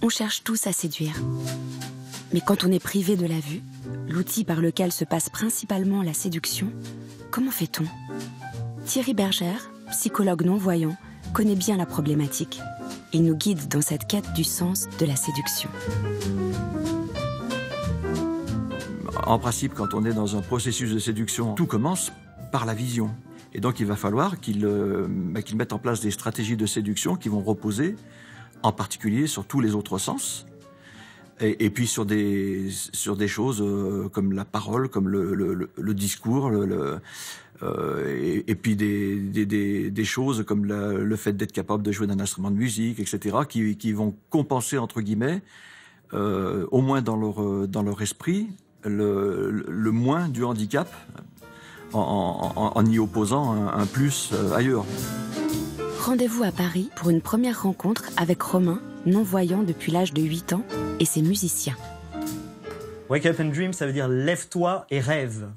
On cherche tous à séduire. Mais quand on est privé de la vue, l'outil par lequel se passe principalement la séduction, comment fait-on ? Thierry Bergère, psychologue non-voyant, connaît bien la problématique. Il nous guide dans cette quête du sens de la séduction. En principe, quand on est dans un processus de séduction, tout commence par la vision. Et donc, il va falloir qu'ils mettent en place des stratégies de séduction qui vont reposer, en particulier, sur tous les autres sens. Et puis sur des choses comme la parole, comme le discours, et puis des choses comme le fait d'être capable de jouer d'un instrument de musique, etc., qui vont compenser, entre guillemets, au moins dans leur esprit, le moins du handicap, en y opposant un plus ailleurs. Rendez-vous à Paris pour une première rencontre avec Romain, non-voyant depuis l'âge de 8 ans, et ses musiciens. Wake up and dream, ça veut dire lève-toi et rêve.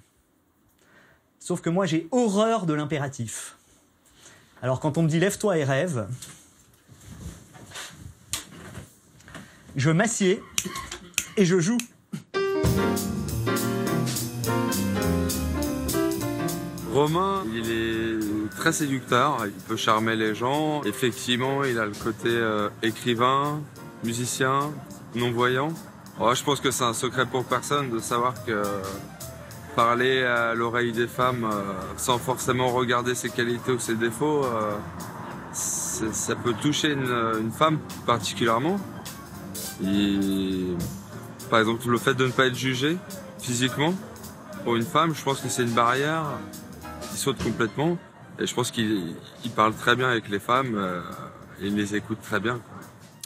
Sauf que moi, j'ai horreur de l'impératif. Alors quand on me dit lève-toi et rêve, je m'assieds et je joue. Romain, il est très séducteur, il peut charmer les gens. Effectivement, il a le côté écrivain, musicien, non-voyant. Ouais, je pense que c'est un secret pour personne de savoir que parler à l'oreille des femmes sans forcément regarder ses qualités ou ses défauts, ça peut toucher une femme particulièrement. Par exemple, le fait de ne pas être jugé physiquement, pour une femme, je pense que c'est une barrière qui saute complètement. Et je pense qu'il parle très bien avec les femmes et il les écoute très bien.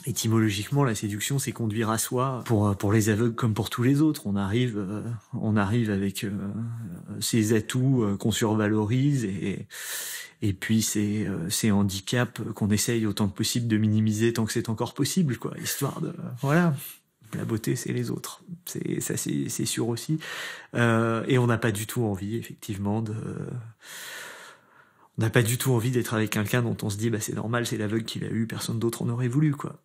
Étymologiquement, la séduction, c'est conduire à soi. Pour les aveugles comme pour tous les autres, on arrive avec ses atouts qu'on survalorise et puis ces handicaps qu'on essaye autant que possible de minimiser tant que c'est encore possible, quoi. Histoire de voilà. La beauté, c'est les autres. C'est sûr aussi. Et on n'a pas du tout envie, effectivement, on n'a pas du tout envie d'être avec quelqu'un dont on se dit, c'est normal, c'est l'aveugle qui l'a eu, personne d'autre en aurait voulu, quoi.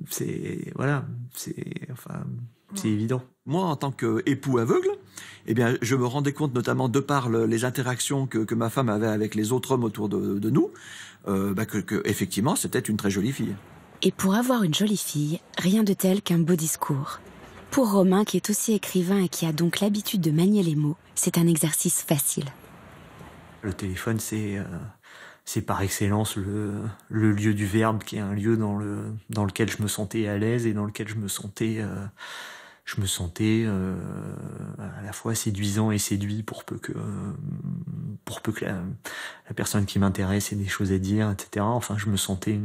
C'est évident. Moi, en tant qu'époux aveugle, eh bien, je me rendais compte, notamment de par les interactions que ma femme avait avec les autres hommes autour de nous, que effectivement, c'était une très jolie fille. Et pour avoir une jolie fille, rien de tel qu'un beau discours. Pour Romain, qui est aussi écrivain et qui a donc l'habitude de manier les mots, c'est un exercice facile. Le téléphone, c'est par excellence le lieu du verbe, qui est un lieu dans lequel je me sentais à l'aise et dans lequel je me sentais à la fois séduisant et séduit pour peu que la personne qui m'intéresse ait des choses à dire, etc. Enfin, je me sentais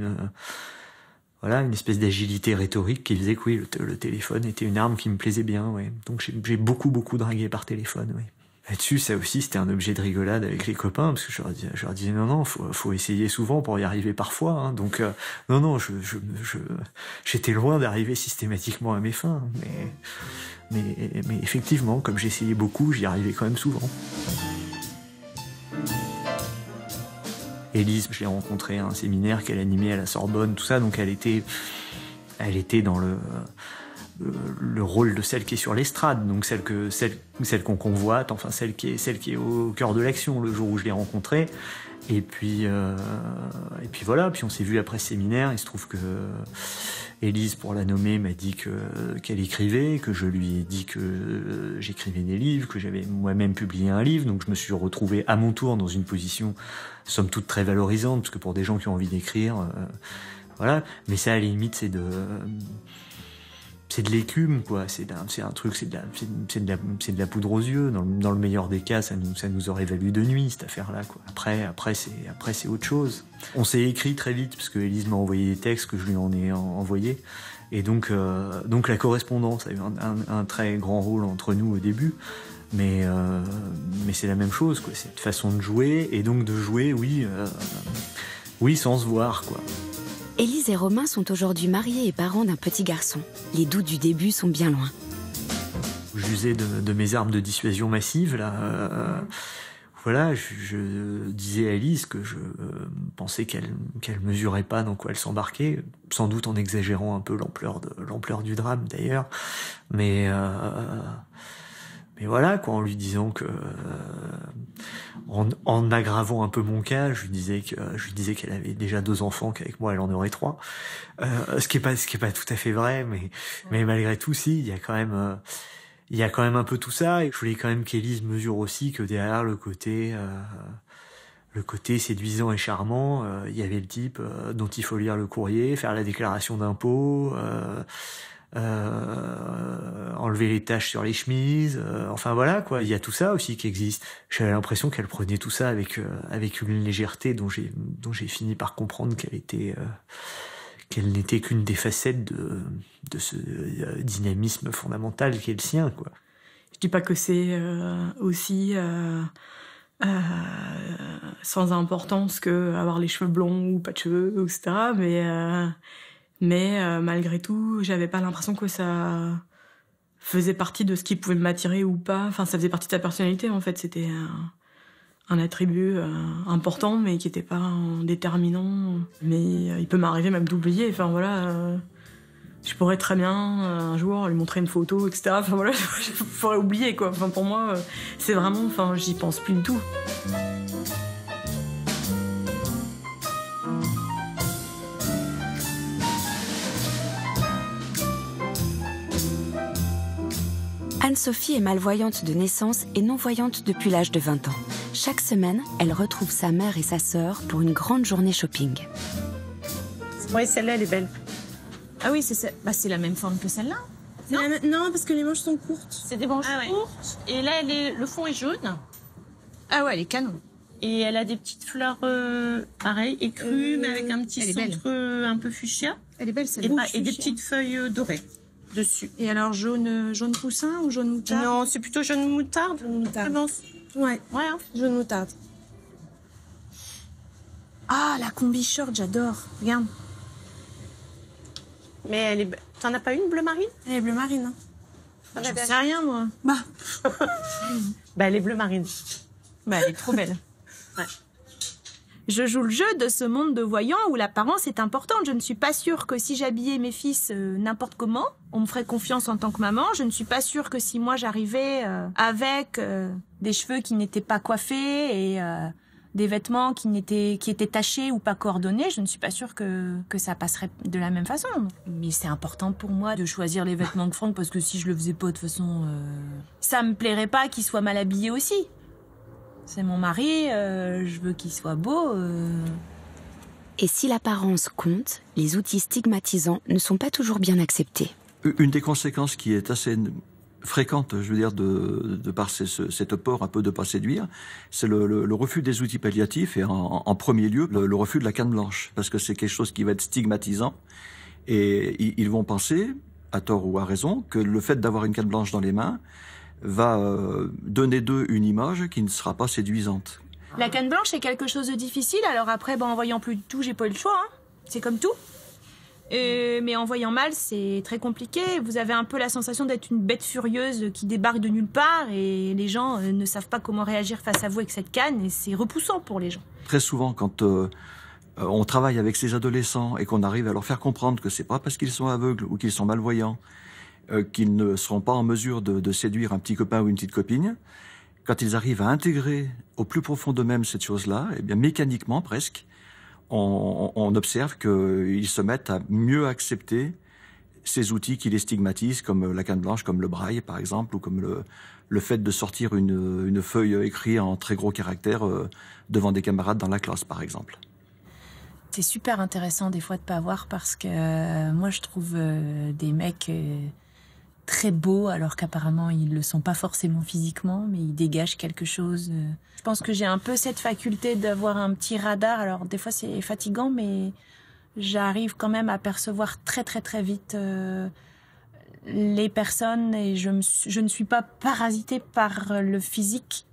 une espèce d'agilité rhétorique qui faisait que oui, le téléphone était une arme qui me plaisait bien, ouais. Donc j'ai beaucoup dragué par téléphone, oui. Là-dessus, ça aussi, c'était un objet de rigolade avec les copains, parce que je leur disais non, faut essayer souvent pour y arriver parfois, hein. Donc non, j'étais loin d'arriver systématiquement à mes fins, mais effectivement, comme j'essayais beaucoup, j'y arrivais quand même souvent. Élise, je l'ai rencontrée à un séminaire qu'elle animait à la Sorbonne, tout ça, donc elle était dans le rôle de celle qui est sur l'estrade, donc celle qu'on convoite, enfin celle qui est au cœur de l'action le jour où je l'ai rencontrée. Et puis voilà, puis on s'est vu après ce séminaire. Il se trouve que Élise, pour la nommer, m'a dit qu'elle écrivait, que je lui ai dit que j'écrivais des livres, que j'avais moi-même publié un livre, donc je me suis retrouvé à mon tour dans une position somme toute très valorisante, parce que pour des gens qui ont envie d'écrire, voilà. Mais ça, à la limite, c'est de l'écume, quoi. C'est un truc, c'est de la poudre aux yeux. Dans le meilleur des cas, ça nous aurait valu de nuit, cette affaire-là, quoi. Après, c'est autre chose. On s'est écrit très vite, parce que Élise m'a envoyé des textes que je lui en ai envoyés. Et donc la correspondance a eu un très grand rôle entre nous au début. Mais c'est la même chose, quoi. C'est une façon de jouer, et donc de jouer, oui, sans se voir, quoi. Élise et Romain sont aujourd'hui mariés et parents d'un petit garçon. Les doutes du début sont bien loin. J'usais de mes armes de dissuasion massive, là. voilà, je disais à Elise que je pensais qu'elle mesurait pas dans quoi elle s'embarquait, sans doute en exagérant un peu l'ampleur du drame d'ailleurs, mais voilà, quoi, en lui disant que en aggravant un peu mon cas, je lui disais qu'elle avait déjà 2 enfants, qu'avec moi elle en aurait 3, ce qui est pas tout à fait vrai, mais malgré tout, si, il y a quand même un peu tout ça, et je voulais quand même qu'Élise mesure aussi que derrière le côté séduisant et charmant, il y avait le type dont il faut lire le courrier, faire la déclaration d'impôt, enlever les taches sur les chemises, enfin voilà, quoi. Il y a tout ça aussi qui existe. J'avais l'impression qu'elle prenait tout ça avec une légèreté dont j'ai fini par comprendre qu'elle n'était qu'une des facettes de ce dynamisme fondamental qui est le sien, quoi. Je dis pas que c'est aussi sans importance que avoir les cheveux blonds ou pas de cheveux, etc. Mais malgré tout, j'avais pas l'impression que ça faisait partie de ce qui pouvait m'attirer ou pas. Enfin, ça faisait partie de sa personnalité, en fait. C'était un attribut important, mais qui était pas déterminant. Mais il peut m'arriver même d'oublier. Enfin, voilà. Je pourrais très bien, un jour, lui montrer une photo, etc. Enfin, voilà, je pourrais oublier, quoi. Enfin, pour moi, c'est vraiment... Enfin, j'y pense plus du tout. Anne-Sophie est malvoyante de naissance et non-voyante depuis l'âge de 20 ans. Chaque semaine, elle retrouve sa mère et sa sœur pour une grande journée shopping. Oui, celle-là, elle est belle. Ah oui, c'est la même forme que celle-là. Non, parce que les manches sont courtes. C'est des manches courtes. Et là, le fond est jaune. Ah ouais, elle est canon. Et elle a des petites fleurs, pareil, écrues, mais avec un petit centre un peu fuchsia. Elle est belle, celle-là. Et des petites feuilles dorées dessus. Et alors, jaune poussin ou jaune moutarde? Non, c'est plutôt jaune moutarde. Jaune moutarde. Ouais, hein. Jaune moutarde. Ah, la combi short, j'adore. Regarde. Mais elle est... T'en as pas une bleu marine? Elle est bleu marine. J'en sais rien, moi. Bah, elle est bleu marine. Bah, elle est trop belle. Ouais. Je joue le jeu de ce monde de voyants où l'apparence est importante. Je ne suis pas sûre que si j'habillais mes fils n'importe comment, on me ferait confiance en tant que maman. Je ne suis pas sûre que si moi j'arrivais avec des cheveux qui n'étaient pas coiffés et des vêtements qui étaient tachés ou pas coordonnés, je ne suis pas sûre que ça passerait de la même façon. Mais c'est important pour moi de choisir les vêtements de Franck parce que si je le faisais pas de toute façon, ça me plairait pas qu'il soit mal habillé aussi. C'est mon mari, je veux qu'il soit beau. Et si l'apparence compte, les outils stigmatisants ne sont pas toujours bien acceptés. Une des conséquences qui est assez fréquente, je veux dire, de par cette peur un peu de pas séduire, c'est le refus des outils palliatifs et en premier lieu le refus de la canne blanche, parce que c'est quelque chose qui va être stigmatisant et ils vont penser, à tort ou à raison, que le fait d'avoir une canne blanche dans les mains va donner d'eux une image qui ne sera pas séduisante. La canne blanche, c'est quelque chose de difficile. Alors après, en voyant plus de tout, j'ai pas eu le choix. Hein. C'est comme tout. Mais en voyant mal, c'est très compliqué. Vous avez un peu la sensation d'être une bête furieuse qui débarque de nulle part et les gens ne savent pas comment réagir face à vous avec cette canne et c'est repoussant pour les gens. Très souvent, quand on travaille avec ces adolescents et qu'on arrive à leur faire comprendre que c'est pas parce qu'ils sont aveugles ou qu'ils sont malvoyants qu'ils ne seront pas en mesure de séduire un petit copain ou une petite copine, quand ils arrivent à intégrer au plus profond d'eux-mêmes cette chose-là, eh bien mécaniquement presque, on observe qu'ils se mettent à mieux accepter ces outils qui les stigmatisent, comme la canne blanche, comme le braille par exemple, ou comme le fait de sortir une feuille écrite en très gros caractères devant des camarades dans la classe par exemple. C'est super intéressant des fois de pas voir parce que moi je trouve des mecs très beaux alors qu'apparemment ils le sont pas forcément physiquement mais ils dégagent quelque chose. Je pense que j'ai un peu cette faculté d'avoir un petit radar. Alors des fois c'est fatigant mais j'arrive quand même à percevoir très très très vite les personnes et je ne suis pas parasitée par le physique.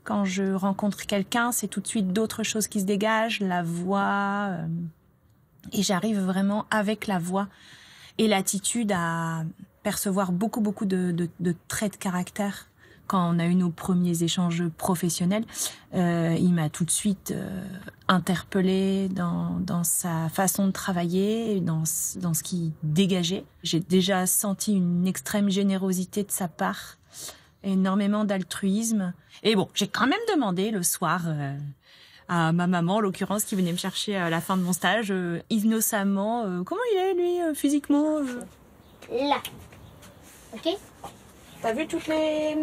Quand je rencontre quelqu'un, c'est tout de suite d'autres choses qui se dégagent, la voix et j'arrive vraiment avec la voix et l'attitude à percevoir beaucoup de traits de caractère Quand on a eu nos premiers échanges professionnels, il m'a tout de suite interpellée dans sa façon de travailler, dans ce qu'il dégageait. J'ai déjà senti une extrême générosité de sa part, énormément d'altruisme. Et bon, j'ai quand même demandé le soir à ma maman, en l'occurrence, qui venait me chercher à la fin de mon stage, innocemment, comment il est, lui, physiquement Là. Ok. T'as vu toutes les...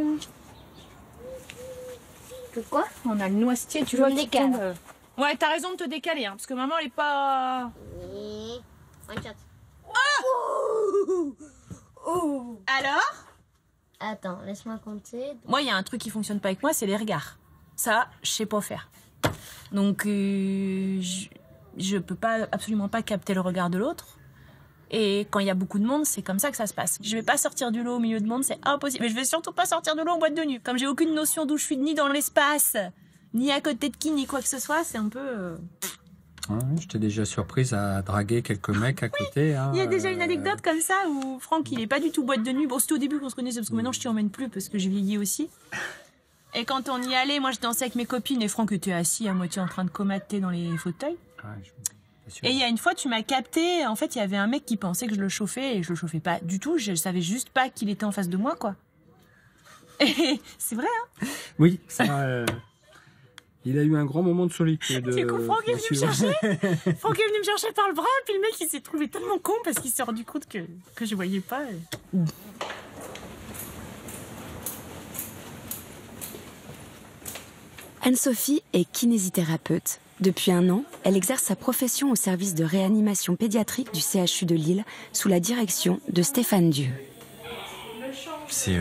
Tout quoi? On a le noisetier, tu Je vois. me décale. Ouais, t'as raison de te décaler, hein, parce que maman, elle est pas... One shot. Oh. Alors? Attends, laisse-moi compter. Moi, il y a un truc qui fonctionne pas avec moi, c'est les regards. Ça, je sais pas faire. Donc, je peux absolument pas capter le regard de l'autre. Et quand il y a beaucoup de monde, c'est comme ça que ça se passe. Je vais pas sortir du lot au milieu de monde, c'est impossible. Mais je vais surtout pas sortir de l'eau en boîte de nuit. Comme j'ai aucune notion d'où je suis, ni dans l'espace, ni à côté de qui, ni quoi que ce soit, c'est un peu... Ouais, je t'ai déjà surprise à draguer quelques mecs à côté. Hein, il y a déjà une anecdote comme ça où Franck, il est pas du tout boîte de nuit. Bon, c'était au début qu'on se connaissait, parce que maintenant je t'y emmène plus parce que je vieillis aussi. Et quand on y allait, moi je dansais avec mes copines et Franck était assis à moitié en train de comater dans les fauteuils. Et il y a une fois, tu m'as capté. En fait, il y avait un mec qui pensait que je le chauffais et je le chauffais pas du tout. Je savais juste pas qu'il était en face de moi, quoi. Et c'est vrai, hein? Oui, ça. Il a eu un grand moment de solitude. Du coup, Franck est venu me chercher. Franck est venu me chercher par le bras, et puis le mec, il s'est trouvé tellement con parce qu'il s'est rendu compte que je voyais pas. Anne-Sophie est kinésithérapeute. Depuis 1 an, elle exerce sa profession au service de réanimation pédiatrique du CHU de Lille, sous la direction de Stéphane Dieu. C'est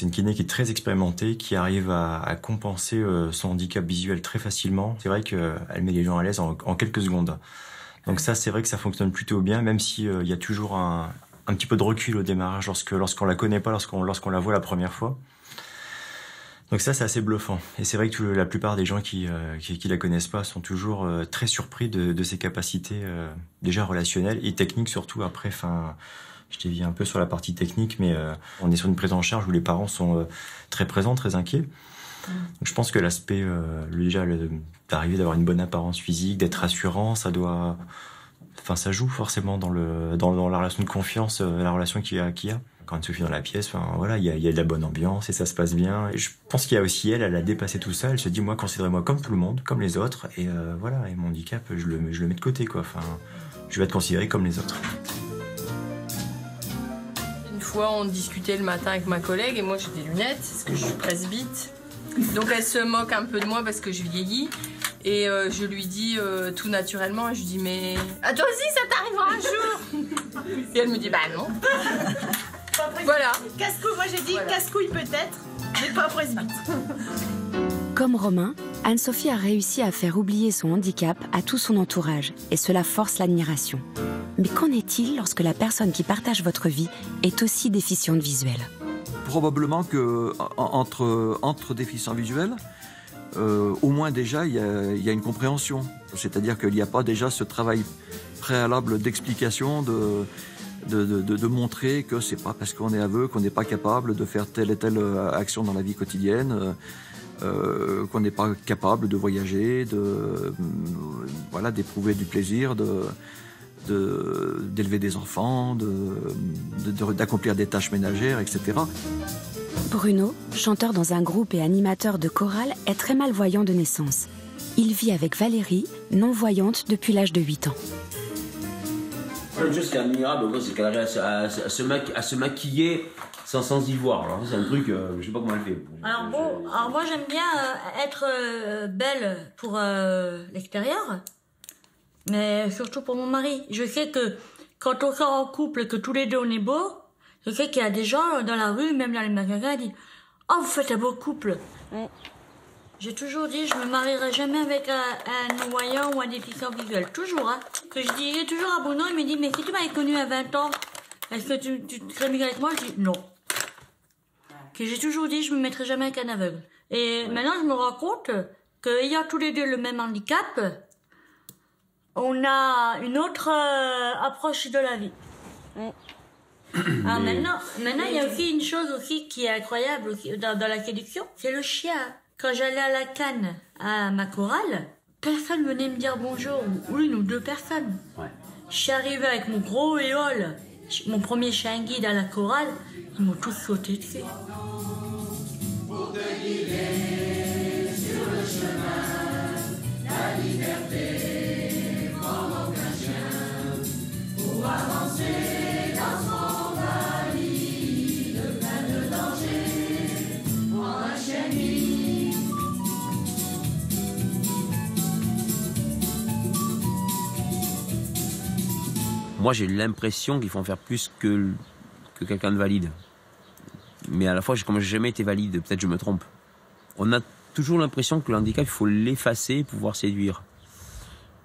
une kiné qui est très expérimentée, qui arrive à compenser son handicap visuel très facilement. C'est vrai qu'elle met les gens à l'aise en quelques secondes. Donc ça, c'est vrai que ça fonctionne plutôt bien, même s'il y a toujours un petit peu de recul au démarrage lorsqu'on la connaît pas, lorsqu'on la voit la première fois. Donc ça, c'est assez bluffant. Et c'est vrai que la plupart des gens qui la connaissent pas sont toujours très surpris de ses capacités déjà relationnelles et techniques surtout. Après, je dévie un peu sur la partie technique, mais on est sur une prise en charge où les parents sont très présents, très inquiets. Donc je pense que l'aspect déjà d'arriver d'avoir une bonne apparence physique, d'être rassurant, ça joue forcément dans la relation de confiance, la relation qu'il y a. Quand Anne-Sophie est dans la pièce, voilà, il y a de la bonne ambiance et ça se passe bien. Et je pense qu'il y a aussi elle a dépassé tout ça. Elle se dit, moi, considérez-moi comme tout le monde, comme les autres. Et voilà, et mon handicap, je le mets de côté, quoi. Enfin, je vais être considéré comme les autres. Une fois, on discutait le matin avec ma collègue et moi j'ai des lunettes parce que je suis presbyte. Donc elle se moque un peu de moi parce que je vieillis. Et je lui dis tout naturellement, je lui dis, mais à toi aussi ça t'arrivera un jour. Et elle me dit, bah non. Voilà. Casse-couille, moi j'ai dit voilà. Casse-couille peut-être, mais pas presbyte. Comme Romain, Anne-Sophie a réussi à faire oublier son handicap à tout son entourage, et cela force l'admiration. Mais qu'en est-il lorsque la personne qui partage votre vie est aussi déficiente visuelle? Probablement que entre déficients visuels, au moins déjà il y a une compréhension. C'est-à-dire qu'il n'y a pas déjà ce travail préalable d'explication, de montrer que c'est pas parce qu'on est aveugle qu'on n'est pas capable de faire telle et telle action dans la vie quotidienne, qu'on n'est pas capable de voyager, d'éprouver du plaisir, d'élever des enfants, d'accomplir des tâches ménagères, etc. Bruno, chanteur dans un groupe et animateur de chorale, est très malvoyant de naissance. Il vit avec Valérie, non-voyante depuis l'âge de 8 ans. Une chose qui est admirable, c'est qu'elle arrive à se maquiller sans y voir. Alors c'est un truc, je sais pas comment elle fait. Alors moi j'aime bien être belle pour l'extérieur, mais surtout pour mon mari. Je sais que quand on sort en couple et que tous les deux on est beaux, je sais qu'il y a des gens dans la rue, même dans les magasins, qui disent « Oh, vous faites un beau couple !» J'ai toujours dit, je me marierai jamais avec un non-voyant ou un déficient visuel. Toujours, hein. Que je disais toujours à Bruno, il me dit, mais si tu m'avais connu à 20 ans, est-ce que tu te serais mis avec moi? Je dis, non. Que j'ai toujours dit, je me mettrai jamais avec un aveugle. Et maintenant, je me rends compte qu'ayant tous les deux le même handicap, on a une autre approche de la vie. Ah, maintenant, il y a aussi une chose aussi qui est incroyable aussi, dans la séduction, c'est le chien. Quand j'allais à la Cannes, à ma chorale, personne venait me dire bonjour, ou une ou deux personnes. Ouais. Je suis arrivée avec mon gros éole, mon premier chien guide à la chorale, ils m'ont tous sauté dessus. Pour te guider sur le chemin, la liberté, comme aucun chien, pour avancer dans son valide, plein de dangers, en un chien guide. Moi, j'ai l'impression qu'il faut en faire plus que quelqu'un de valide. Mais à la fois, comme j'ai jamais été valide, peut-être je me trompe. On a toujours l'impression que le handicap, il faut l'effacer pour pouvoir séduire.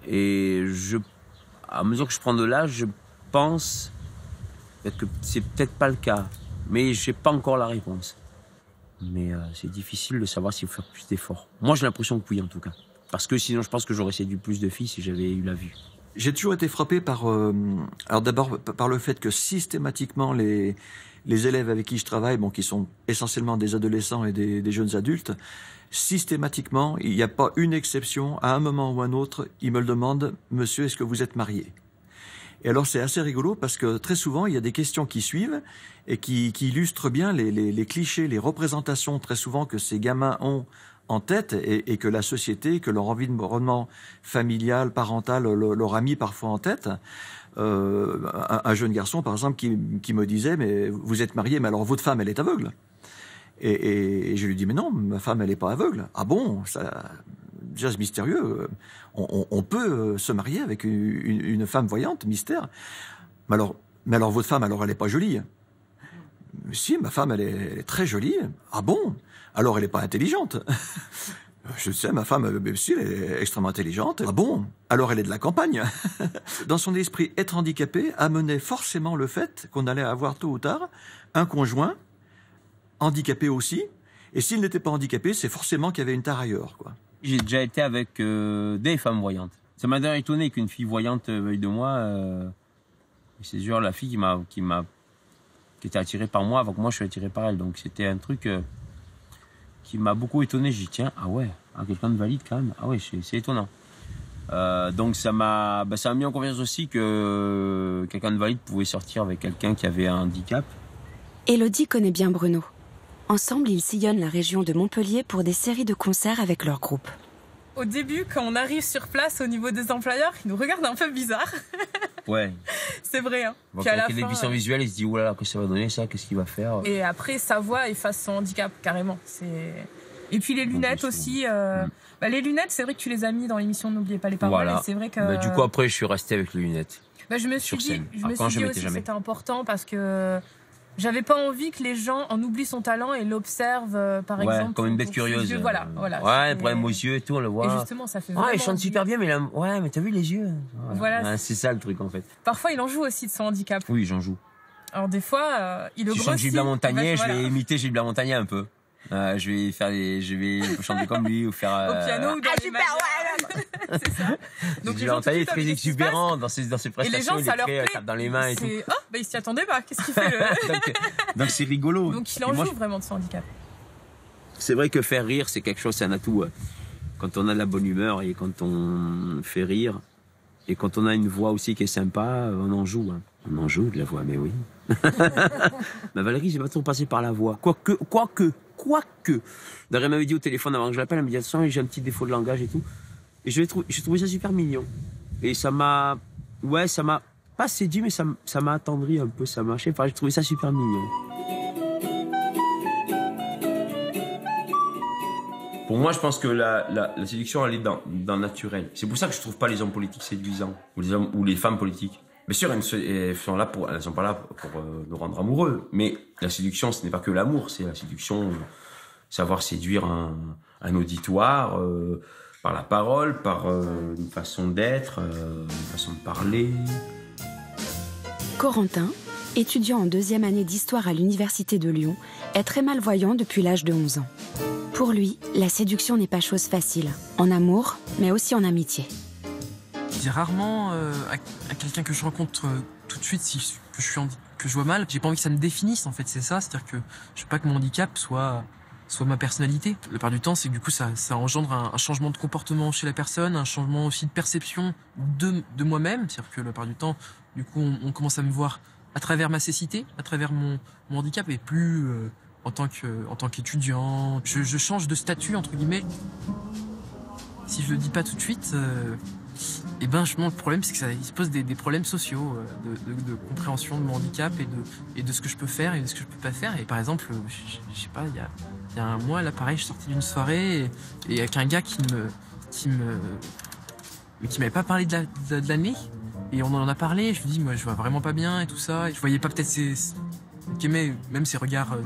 Et à mesure que je prends de l'âge, je pense que c'est peut-être pas le cas. Mais j'ai pas encore la réponse. Mais c'est difficile de savoir s'il faut faire plus d'efforts. Moi, j'ai l'impression que oui, en tout cas. Parce que sinon, je pense que j'aurais séduit plus de filles si j'avais eu la vue. J'ai toujours été frappé alors d'abord par le fait que systématiquement les élèves avec qui je travaille, qui sont essentiellement des adolescents et des jeunes adultes, systématiquement, il n'y a pas une exception, à un moment ou à un autre, ils me le demandent, monsieur, est-ce que vous êtes marié? Et alors c'est assez rigolo parce que très souvent, il y a des questions qui suivent et qui illustrent bien les clichés, les représentations très souvent que ces gamins ont en tête et que la société, que leur environnement familial, parental leur a mis parfois en tête. Un jeune garçon, par exemple, qui me disait « Mais vous êtes marié, mais alors votre femme, elle est aveugle ?» Et je lui dis « Mais non, ma femme, elle n'est pas aveugle. » Ah bon, déjà c'est mystérieux. On peut se marier avec une femme voyante, mystère. Mais alors votre femme, alors elle n'est pas jolie. Si, ma femme, elle est très jolie. Ah bon? Alors elle n'est pas intelligente. Je sais, ma femme, si, elle est extrêmement intelligente. Ah bon? Alors elle est de la campagne. Dans son esprit, être handicapé amenait forcément le fait qu'on allait avoir tôt ou tard un conjoint handicapé aussi. Et s'il n'était pas handicapé, c'est forcément qu'il y avait une tare ailleurs, quoi. J'ai déjà été avec des femmes voyantes. Ça m'a d'ailleurs étonné qu'une fille voyante veuille de moi. C'est sûr, la fille qui était attirée par moi avant que moi je sois attiré par elle. Donc c'était un truc qui m'a beaucoup étonné. J'ai dit tiens, ah ouais, quelqu'un de valide quand même. Ah ouais, c'est étonnant. Donc ça m'a mis en confiance aussi que quelqu'un de valide pouvait sortir avec quelqu'un qui avait un handicap. Élodie connaît bien Bruno. Ensemble, ils sillonnent la région de Montpellier pour des séries de concerts avec leur groupe. Au début, quand on arrive sur place au niveau des employeurs, ils nous regardent un peu bizarre. Ouais. C'est vrai. Hein. Bon, quand il y a des déficients visuels, il se dit, oulala, qu'est-ce que ça va donner ça? Qu'est-ce qu'il va faire? Et après, sa voix efface son handicap, carrément. Et puis les lunettes aussi. Les lunettes, c'est vrai que tu les as mis dans l'émission N'oubliez pas les paroles. Voilà. Et c'est vrai que... du coup, après, je suis resté avec les lunettes. Je me suis dit aussi que c'était important parce que j'avais pas envie que les gens en oublient son talent et l'observent, par exemple. Comme une bête curieuse. Yeux, voilà. Ouais, problème aux yeux et tout, on le voit. Et justement, ça fait vraiment... il chante super bien, mais mais t'as vu les yeux? Voilà. C'est ça le truc, en fait. Parfois, il en joue aussi de son handicap. Oui, j'en joue. Alors, des fois, il le grossit. Je chante Gilbert Montagnier, je vais imiter Gilbert Montagnier un peu. Je vais chanter comme lui ou faire... Au piano ou dans les super, c'est ça. Donc Gilbert Montagnier est très exubérant dans ses prestations. Et les gens, ça leur plaît. Tape dans les mains et tout. Il s'y attendait pas. Qu'est-ce qu'il fait donc c'est rigolo. Donc il en joue vraiment de son handicap. C'est vrai que faire rire, c'est quelque chose, c'est un atout. Quand on a de la bonne humeur et quand on fait rire, et quand on a une voix aussi qui est sympa, on en joue. On en joue de la voix, mais oui. Valérie, j'ai pas trop passé par la voix. Quoique. D'ailleurs, elle m'avait dit au téléphone avant que je l'appelle, elle m'a dit attention, j'ai un petit défaut de langage et tout. Et j'ai trouvé ça super mignon. Et ça m'a pas séduit, mais ça m'a attendri un peu, j'ai trouvé ça super mignon. Pour moi, je pense que la séduction, elle est dans le naturel. C'est pour ça que je trouve pas les hommes politiques séduisants, ou les femmes politiques. Bien sûr, elles sont pas là pour nous rendre amoureux. Mais la séduction, ce n'est pas que l'amour, c'est la séduction, savoir séduire un auditoire par la parole, par une façon d'être, une façon de parler. Corentin, étudiant en 2e année d'histoire à l'université de Lyon, est très malvoyant depuis l'âge de 11 ans. Pour lui, la séduction n'est pas chose facile, en amour, mais aussi en amitié. Je dis rarement à quelqu'un que je rencontre tout de suite que je vois mal. J'ai pas envie que ça me définisse, en fait, c'est ça. C'est-à-dire que je veux pas que mon handicap soit ma personnalité. La plupart du temps, c'est que du coup, ça engendre un changement de comportement chez la personne, un changement aussi de perception de moi-même. C'est-à-dire que la plupart du temps, du coup, on commence à me voir à travers ma cécité, à travers mon handicap, et plus en tant qu'étudiant. Je change de statut, entre guillemets. Si je le dis pas tout de suite, le problème, c'est que ça il se pose des problèmes sociaux, de compréhension de mon handicap et de ce que je peux faire et de ce que je peux pas faire. Et par exemple, je sais pas, il y a un mois, là, pareil, je suis sorti d'une soirée et avec un gars qui m'avait pas parlé de l'année. Et on en a parlé, je lui dis, moi, je vois vraiment pas bien et tout ça. Et je voyais pas peut-être même ses regards.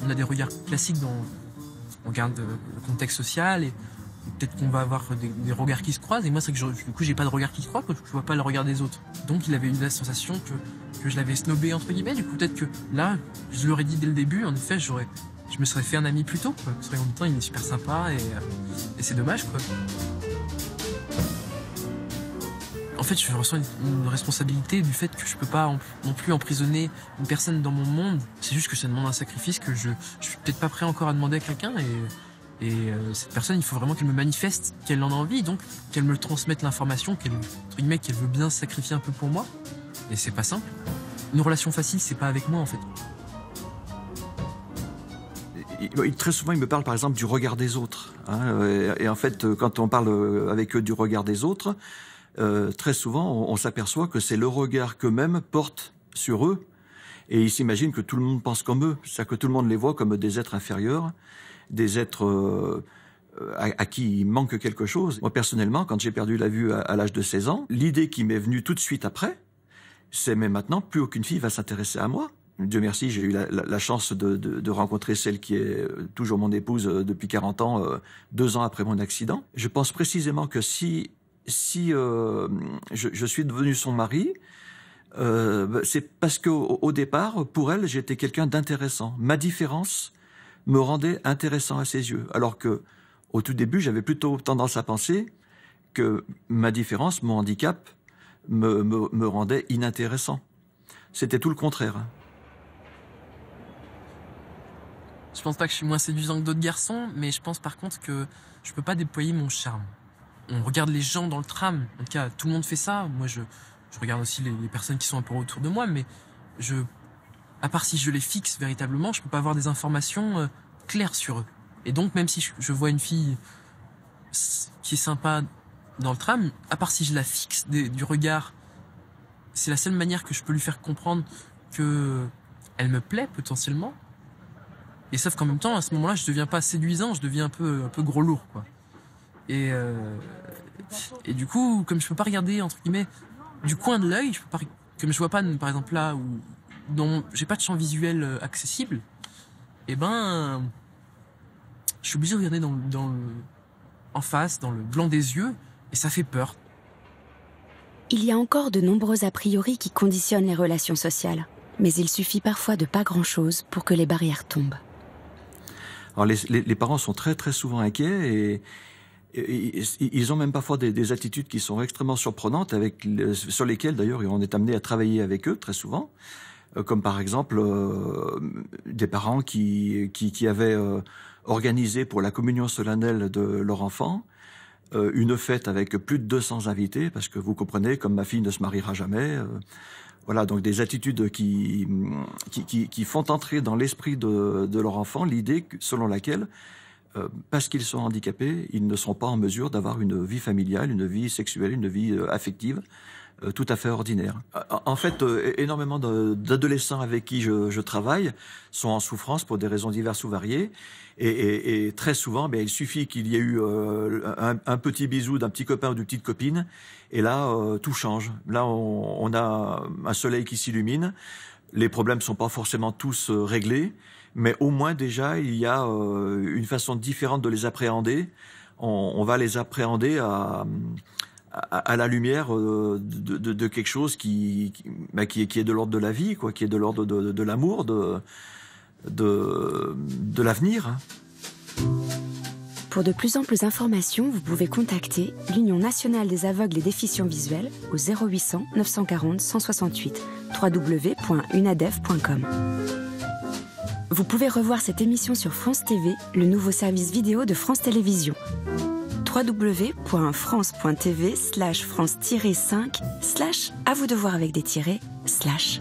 On a des regards classiques on regarde le contexte social et peut-être qu'on va avoir des regards qui se croisent. Et moi, c'est que du coup, j'ai pas de regard qui se croise parce que je vois pas le regard des autres. Donc, il avait eu la sensation que je l'avais snobé, entre guillemets. Du coup, peut-être que là, je l'aurais dit dès le début. En effet, je me serais fait un ami plus tôt, quoi. Parce qu'en même temps, il est super sympa et c'est dommage, quoi. En fait, je ressens une responsabilité du fait que je peux pas non plus emprisonner une personne dans mon monde. C'est juste que ça demande un sacrifice que je suis peut-être pas prêt encore à demander à quelqu'un. Et cette personne, il faut vraiment qu'elle me manifeste qu'elle en a envie, donc qu'elle me transmette l'information, qu'elle veut bien se sacrifier un peu pour moi. Et c'est pas simple. Une relation facile, c'est pas avec moi, en fait. Très souvent, il me parle par exemple du regard des autres. Et en fait, quand on parle avec eux du regard des autres, très souvent, on s'aperçoit que c'est le regard qu'eux-mêmes portent sur eux. Et ils s'imaginent que tout le monde pense comme eux. C'est-à-dire que tout le monde les voit comme des êtres inférieurs, des êtres à qui il manque quelque chose. Moi, personnellement, quand j'ai perdu la vue à l'âge de 16 ans, l'idée qui m'est venue tout de suite après, c'est mais maintenant, plus aucune fille va s'intéresser à moi. Dieu merci, j'ai eu la chance de rencontrer celle qui est toujours mon épouse depuis 40 ans, 2 ans après mon accident. Je pense précisément que si je suis devenu son mari, c'est parce qu'au départ, pour elle, j'étais quelqu'un d'intéressant. Ma différence me rendait intéressant à ses yeux. Alors que, au tout début, j'avais plutôt tendance à penser que ma différence, mon handicap, me rendait inintéressant. C'était tout le contraire. Je pense pas que je suis moins séduisant que d'autres garçons, mais je pense par contre que je peux pas déployer mon charme. On regarde les gens dans le tram, en tout cas, tout le monde fait ça. Moi, je regarde aussi les personnes qui sont un peu autour de moi, mais à part si je les fixe véritablement, je peux pas avoir des informations claires sur eux. Et donc, même si je vois une fille qui est sympa dans le tram, à part si je la fixe du regard, c'est la seule manière que je peux lui faire comprendre que elle me plaît potentiellement. Et sauf qu'en même temps, à ce moment-là, je deviens pas séduisant, je deviens un peu gros lourd, quoi. Et du coup, comme je peux pas regarder entre guillemets du coin de l'œil, comme je vois pas par exemple là où j'ai pas de champ visuel accessible, et je suis obligé de regarder en face, dans le blanc des yeux, et ça fait peur. Il y a encore de nombreux a priori qui conditionnent les relations sociales, mais il suffit parfois de pas grand-chose pour que les barrières tombent. Alors les parents sont très très souvent inquiets et ils ont même parfois des attitudes qui sont extrêmement surprenantes sur lesquelles d'ailleurs on est amené à travailler avec eux très souvent, comme par exemple des parents qui avaient organisé pour la communion solennelle de leur enfant une fête avec plus de 200 invités, parce que vous comprenez, comme ma fille ne se mariera jamais, voilà, donc des attitudes qui font entrer dans l'esprit de leur enfant l'idée selon laquelle parce qu'ils sont handicapés, ils ne seront pas en mesure d'avoir une vie familiale, une vie sexuelle, une vie affective tout à fait ordinaire. En fait, énormément d'adolescents avec qui je travaille sont en souffrance pour des raisons diverses ou variées. Et très souvent, il suffit qu'il y ait eu un petit bisou d'un petit copain ou d'une petite copine, et là, tout change. Là, on a un soleil qui s'illumine. Les problèmes sont pas forcément tous réglés, mais au moins déjà, il y a une façon différente de les appréhender. On va les appréhender à la lumière de quelque chose qui est de l'ordre de la vie, quoi, qui est de l'ordre de l'amour, de l'avenir. Pour de plus amples informations, vous pouvez contacter l'Union nationale des aveugles et déficients visuels au 0800 940 168 www.unadev.com. Vous pouvez revoir cette émission sur France TV, le nouveau service vidéo de France Télévisions. www.france.tv/france-5/ à vous de voir avec des tirets /.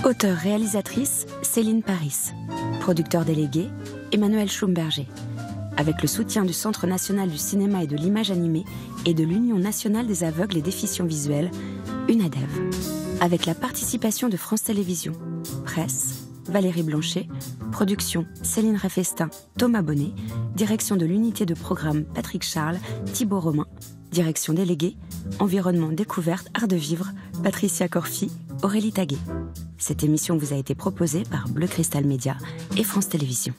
Auteure-réalisatrice Céline Paris. Producteur délégué Emmanuel Schumberger. Avec le soutien du Centre national du cinéma et de l'image animée et de l'Union nationale des aveugles et déficients visuels, UNADEV. Avec la participation de France Télévisions. Presse, Valérie Blanchet. Production, Céline Réfestin, Thomas Bonnet. Direction de l'unité de programme, Patrick Charles, Thibaut Romain. Direction déléguée, Environnement, Découverte, Art de Vivre, Patricia Corfi, Aurélie Taguet. Cette émission vous a été proposée par Bleu Cristal Média et France Télévisions.